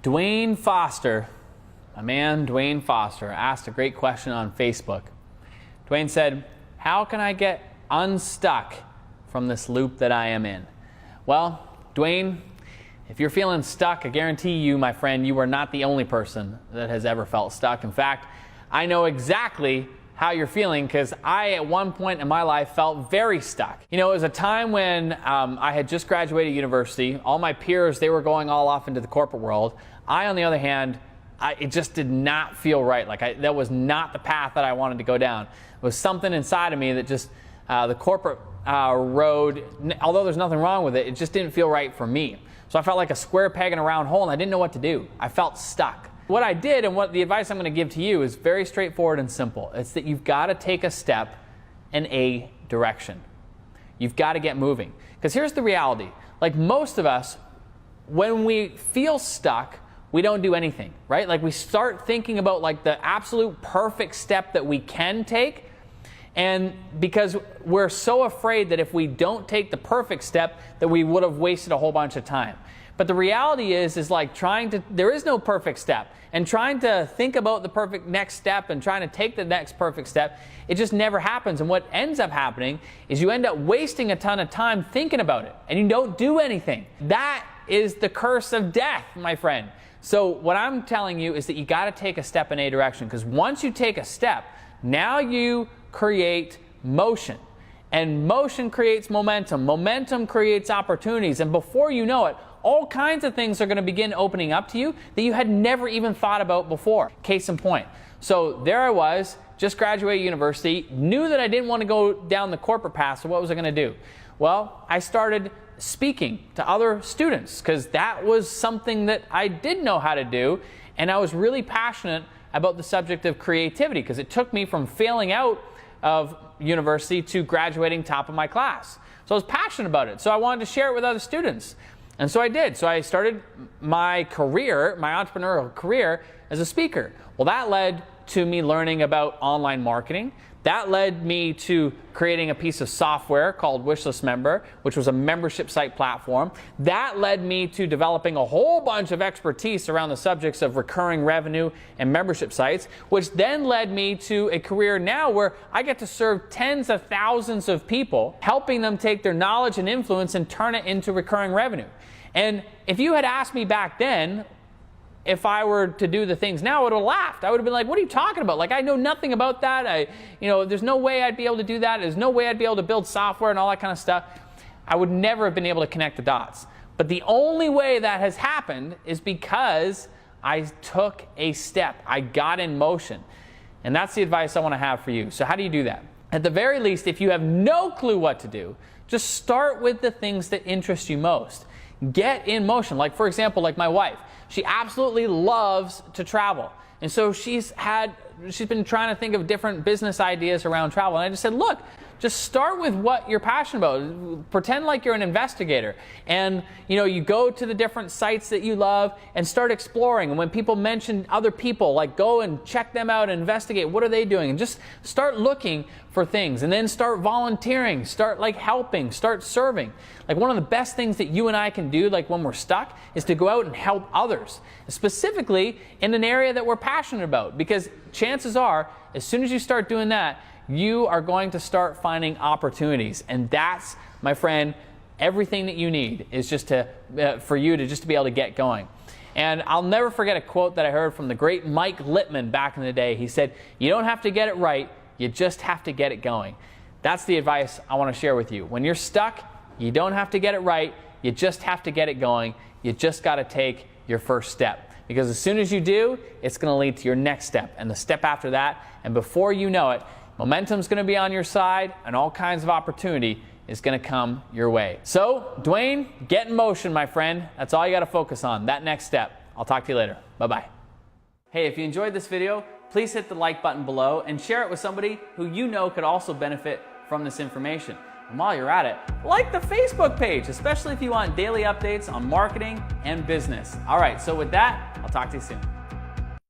Dwayne Foster, my man Dwayne Foster, asked a great question on Facebook. Dwayne said, how can I get unstuck from this loop that I am in? Well, Dwayne, if you're feeling stuck, I guarantee you, my friend, you are not the only person that has ever felt stuck. In fact, I know exactly how you're feeling because I, at one point in my life, felt very stuck. You know, it was a time when I had just graduated university. All my peers, they were going all off into the corporate world. I, on the other hand, it just did not feel right. That was not the path that I wanted to go down. It was something inside of me that just, the corporate road, although there's nothing wrong with it, it just didn't feel right for me. So I felt like a square peg in a round hole and I didn't know what to do. I felt stuck. What I did, and what the advice I'm going to give to you, is very straightforward and simple. It's that you've got to take a step in a direction. You've got to get moving. Because here's the reality. Like most of us, when we feel stuck, we don't do anything, right? Like we start thinking about like the absolute perfect step that we can take, and because we're so afraid that if we don't take the perfect step, that we would have wasted a whole bunch of time. But the reality is like there is no perfect step. And trying to think about the perfect next step and trying to take the next perfect step, it just never happens. And what ends up happening is you end up wasting a ton of time thinking about it, and you don't do anything. That is the curse of death, my friend. So what I'm telling you is that you got to take a step in a direction, because once you take a step, now you create motion. And motion creates momentum. Momentum creates opportunities. And before you know it, all kinds of things are going to begin opening up to you that you had never even thought about before. Case in point. So there I was, just graduated university, knew that I didn't want to go down the corporate path, so what was I going to do? Well, I started speaking to other students because that was something that I did know how to do, and I was really passionate about the subject of creativity because it took me from failing out of university to graduating top of my class. So I was passionate about it, so I wanted to share it with other students. And so I did. So I started my career, my entrepreneurial career, as a speaker. Well, that led to me learning about online marketing. That led me to creating a piece of software called Wishlist Member, which was a membership site platform. That led me to developing a whole bunch of expertise around the subjects of recurring revenue and membership sites, which then led me to a career now where I get to serve tens of thousands of people, helping them take their knowledge and influence and turn it into recurring revenue. And if you had asked me back then, if I were to do the things now, I would have laughed. I would have been like, what are you talking about? Like, I know nothing about that. There's no way I'd be able to do that. There's no way I'd be able to build software and all that kind of stuff. I would never have been able to connect the dots. But the only way that has happened is because I took a step. I got in motion. And that's the advice I want to have for you. So how do you do that? At the very least, if you have no clue what to do, just start with the things that interest you most. Get in motion. Like, for example, like my wife. She absolutely loves to travel. And so she's been trying to think of different business ideas around travel. And I just said, look, just start with what you're passionate about. Pretend like you're an investigator. And you go to the different sites that you love and start exploring. And when people mention other people, like go and check them out and investigate. What are they doing? And just start looking for things. And then start volunteering. Start helping. Start serving. Like one of the best things that you and I can do, like when we're stuck, is to go out and help others. Specifically in an area that we're passionate about. Because chances are, as soon as you start doing that, you are going to start finding opportunities. And that's, my friend, everything that you need is just for you to just be able to get going. And I'll never forget a quote that I heard from the great Mike Littman back in the day. He said, you don't have to get it right, you just have to get it going. That's the advice I want to share with you. When you're stuck, you don't have to get it right, you just have to get it going. You just got to take your first step. Because as soon as you do, it's going to lead to your next step and the step after that. And before you know it, momentum's going to be on your side and all kinds of opportunity is going to come your way. So, Dwayne, get in motion, my friend. That's all you got to focus on, that next step. I'll talk to you later. Bye-bye. Hey, if you enjoyed this video, please hit the like button below and share it with somebody who you know could also benefit from this information. And while you're at it, like the Facebook page, especially if you want daily updates on marketing and business. All right, so with that, I'll talk to you soon.